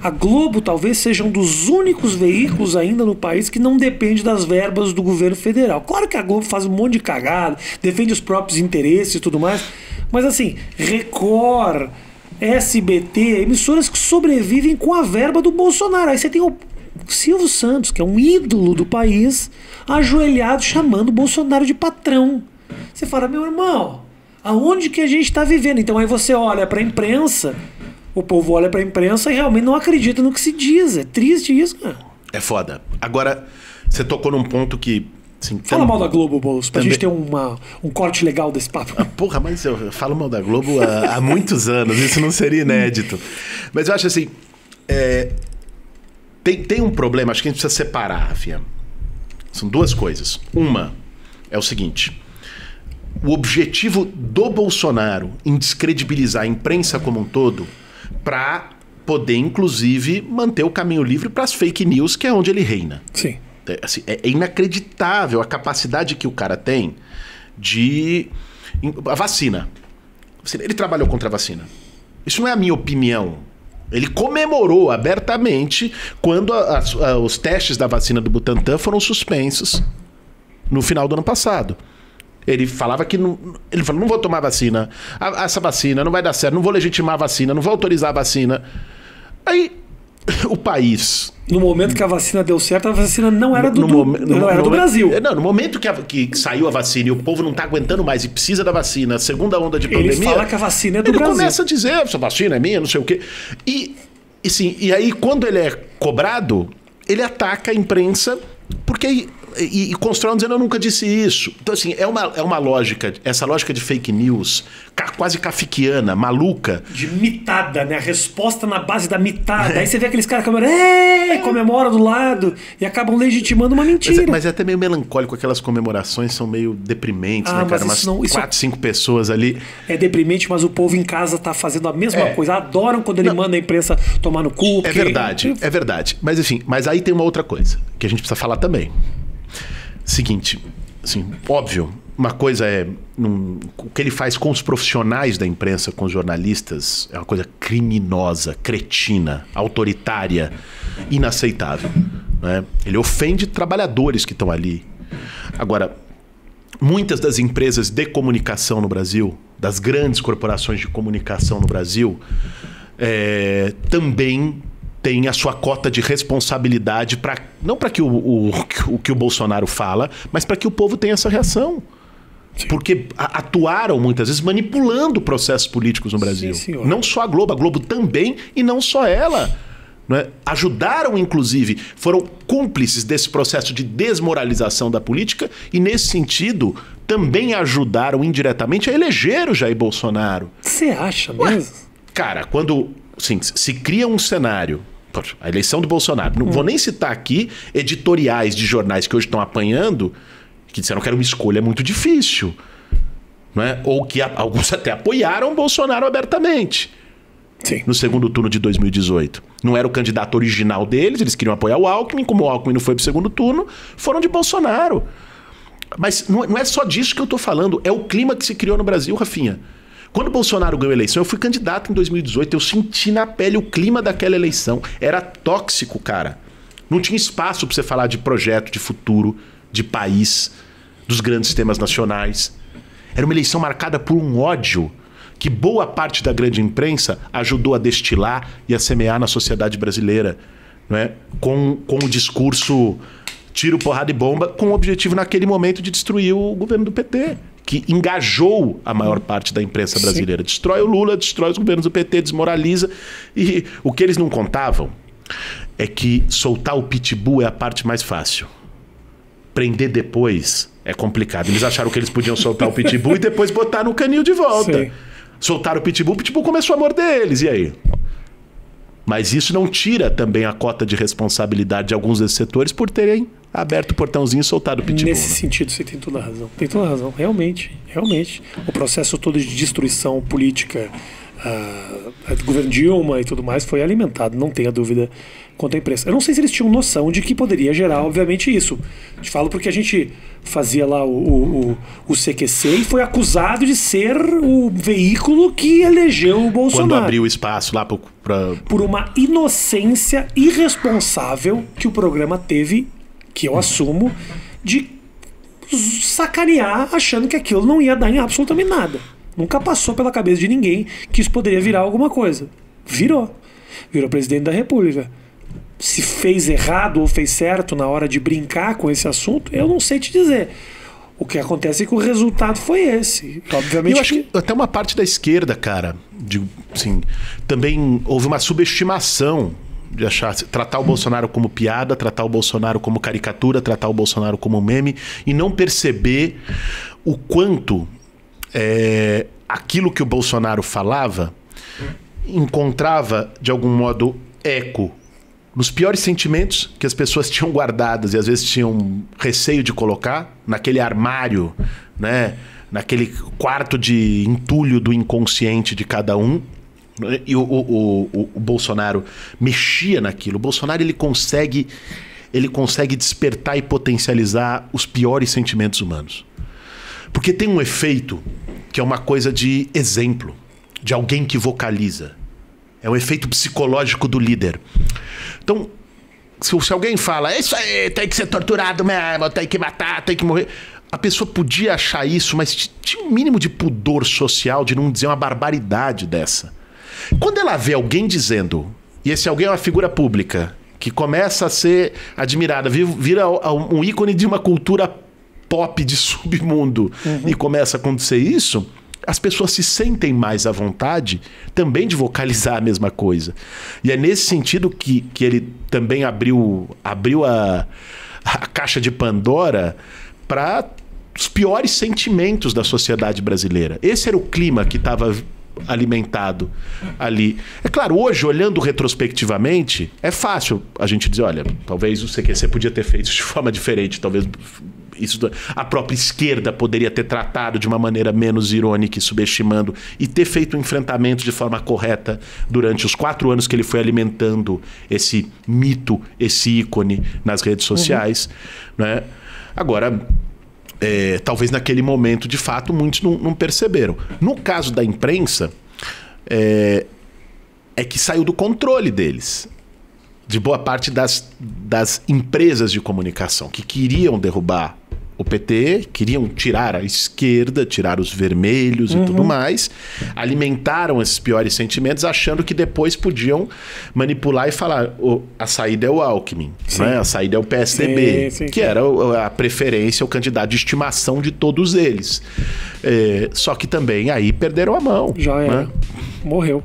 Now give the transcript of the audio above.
A Globo talvez seja um dos únicos veículos ainda no país que não depende das verbas do governo federal. Claro que a Globo faz um monte de cagada, defende os próprios interesses e tudo mais, mas assim, Record, SBT, emissoras que sobrevivem com a verba do Bolsonaro. Aí você tem o Silvio Santos, que é um ídolo do país, ajoelhado chamando o Bolsonaro de patrão. Você fala, meu irmão, aonde que a gente está vivendo? Então aí você olha para a imprensa, o povo olha para a imprensa e realmente não acredita no que se diz. É triste isso, cara. É foda. Agora, você tocou num ponto que... Assim, fala mal da Globo, Boulos, pra gente ter um corte legal desse papo. Porra, mas eu falo mal da Globo há muitos anos. Isso não seria inédito. Mas eu acho assim... Tem um problema, acho que a gente precisa separar, Rafinha. São duas coisas. Uma é o seguinte... O objetivo do Bolsonaro em descredibilizar a imprensa como um todo para poder, inclusive, manter o caminho livre para as fake news, que é onde ele reina. Sim. Assim, é inacreditável a capacidade que o cara tem de... A vacina. Ele trabalhou contra a vacina. Isso não é a minha opinião. Ele comemorou abertamente quando os testes da vacina do Butantan foram suspensos no final do ano passado. Ele falava que ele falou, não vou tomar vacina, essa vacina não vai dar certo, não vou legitimar a vacina, não vou autorizar a vacina. Aí o país... No momento que a vacina deu certo, a vacina não era do Brasil. Não, no momento que saiu a vacina e o povo não tá aguentando mais e precisa da vacina, segunda onda de pandemia... Ele fala que a vacina é do Brasil. Ele começa a dizer, essa vacina é minha, não sei o quê. E aí, quando ele é cobrado, ele ataca a imprensa, porque... E constrói dizendo, eu nunca disse isso. Então, assim, é uma lógica, essa lógica de fake news, quase kafkiana, maluca. De mitada, né? A resposta na base da mitada. Aí você vê aqueles caras que comemoram do lado e acabam legitimando uma mentira. Mas é até meio melancólico, aquelas comemorações são meio deprimentes, né, cara? Umas 4, 5 pessoas ali. É deprimente, mas o povo em casa tá fazendo a mesma coisa. Adoram quando ele manda a imprensa tomar no cu. É verdade. Mas enfim, mas aí tem uma outra coisa que a gente precisa falar também. Seguinte, assim, óbvio, uma coisa é o que ele faz com os profissionais da imprensa, com os jornalistas, é uma coisa criminosa, cretina, autoritária, inaceitável, né? Ele ofende trabalhadores que estão ali. Agora, muitas das empresas de comunicação no Brasil, das grandes corporações de comunicação no Brasil, também tem a sua cota de responsabilidade não para que o Bolsonaro fala, mas para que o povo tenha essa reação. Sim. Porque atuaram muitas vezes manipulando processos políticos no Brasil. Sim, não só a Globo também, e não só ela. Né? Ajudaram, inclusive, foram cúmplices desse processo de desmoralização da política e, nesse sentido, também ajudaram indiretamente a eleger o Jair Bolsonaro. Você acha mesmo? Cara, quando se cria um cenário... A eleição do Bolsonaro. Não vou nem citar aqui editoriais de jornais que hoje estão apanhando, que disseram que era uma escolha muito difícil. Não é? Ou que alguns até apoiaram o Bolsonaro abertamente. Sim. No segundo turno de 2018. Não era o candidato original deles, eles queriam apoiar o Alckmin, como o Alckmin não foi pro segundo turno, foram de Bolsonaro. Mas não é só disso que eu tô falando, é o clima que se criou no Brasil, Rafinha. Quando o Bolsonaro ganhou a eleição, eu fui candidato em 2018, eu senti na pele o clima daquela eleição. Era tóxico, cara. Não tinha espaço para você falar de projeto, de futuro, de país, dos grandes temas nacionais. Era uma eleição marcada por um ódio que boa parte da grande imprensa ajudou a destilar e a semear na sociedade brasileira, não é? Com o discurso tiro, porrada e bomba, com o objetivo naquele momento de destruir o governo do PT. Que engajou a maior parte da imprensa brasileira. Sim. Destrói o Lula, destrói os governos do PT, desmoraliza. E o que eles não contavam é que soltar o pitbull é a parte mais fácil. Prender depois é complicado. Eles acharam que eles podiam soltar o pitbull e depois botar no canil de volta. Sim. Soltaram o pitbull começou a morder eles. E aí? Mas isso não tira também a cota de responsabilidade de alguns desses setores por terem aberto o portãozinho e soltado o pitbull. Nesse sentido, você tem toda a razão. Tem toda a razão. Realmente. O processo todo de destruição política do governo Dilma e tudo mais foi alimentado, não tenha dúvida quanto à imprensa. Eu não sei se eles tinham noção de que poderia gerar, obviamente, isso. Te falo porque a gente fazia lá o CQC e foi acusado de ser o veículo que elegeu o Bolsonaro. Quando abriu espaço lá por uma inocência irresponsável que o programa teve, que eu assumo, de sacanear achando que aquilo não ia dar em absolutamente nada. Nunca passou pela cabeça de ninguém que isso poderia virar alguma coisa. Virou. Virou presidente da República. Se fez errado ou fez certo na hora de brincar com esse assunto, eu não sei te dizer. O que acontece é que o resultado foi esse. Obviamente. Eu acho que até uma parte da esquerda, cara, assim, também houve uma subestimação de tratar o Bolsonaro como piada, tratar o Bolsonaro como caricatura, tratar o Bolsonaro como meme e não perceber o quanto aquilo que o Bolsonaro falava encontrava, de algum modo, eco nos piores sentimentos que as pessoas tinham guardadas e às vezes tinham receio de colocar naquele armário, né? Naquele quarto de entulho do inconsciente de cada um. E o Bolsonaro mexia naquilo. O Bolsonaro ele consegue despertar e potencializar os piores sentimentos humanos. Porque tem um efeito que é uma coisa de exemplo, de alguém que vocaliza. É o efeito psicológico do líder. Então, se alguém fala, isso aí, tem que ser torturado mesmo, tem que matar, tem que morrer. A pessoa podia achar isso, mas tinha um mínimo de pudor social de não dizer uma barbaridade dessa. Quando ela vê alguém dizendo, e esse alguém é uma figura pública, que começa a ser admirada, vira um ícone de uma cultura pop de submundo, e começa a acontecer isso, as pessoas se sentem mais à vontade também de vocalizar a mesma coisa. E é nesse sentido que ele também abriu a caixa de Pandora para os piores sentimentos da sociedade brasileira. Esse era o clima que estava alimentado ali. É claro, hoje, olhando retrospectivamente, é fácil a gente dizer, olha, talvez o CQC podia ter feito isso de forma diferente, talvez a própria esquerda poderia ter tratado de uma maneira menos irônica e subestimando e ter feito um enfrentamento de forma correta durante os 4 anos que ele foi alimentando esse mito, esse ícone nas redes sociais, né? Agora, talvez naquele momento, de fato, muitos não perceberam. No caso da imprensa, é que saiu do controle deles, de boa parte das empresas de comunicação que queriam derrubar o PT, queriam tirar a esquerda, tirar os vermelhos e tudo mais, alimentaram esses piores sentimentos, achando que depois podiam manipular e falar a saída é o Alckmin, né? A saída é o PSDB, que era a preferência, o candidato de estimação de todos eles. Só que também aí perderam a mão. Já era. Né? Morreu.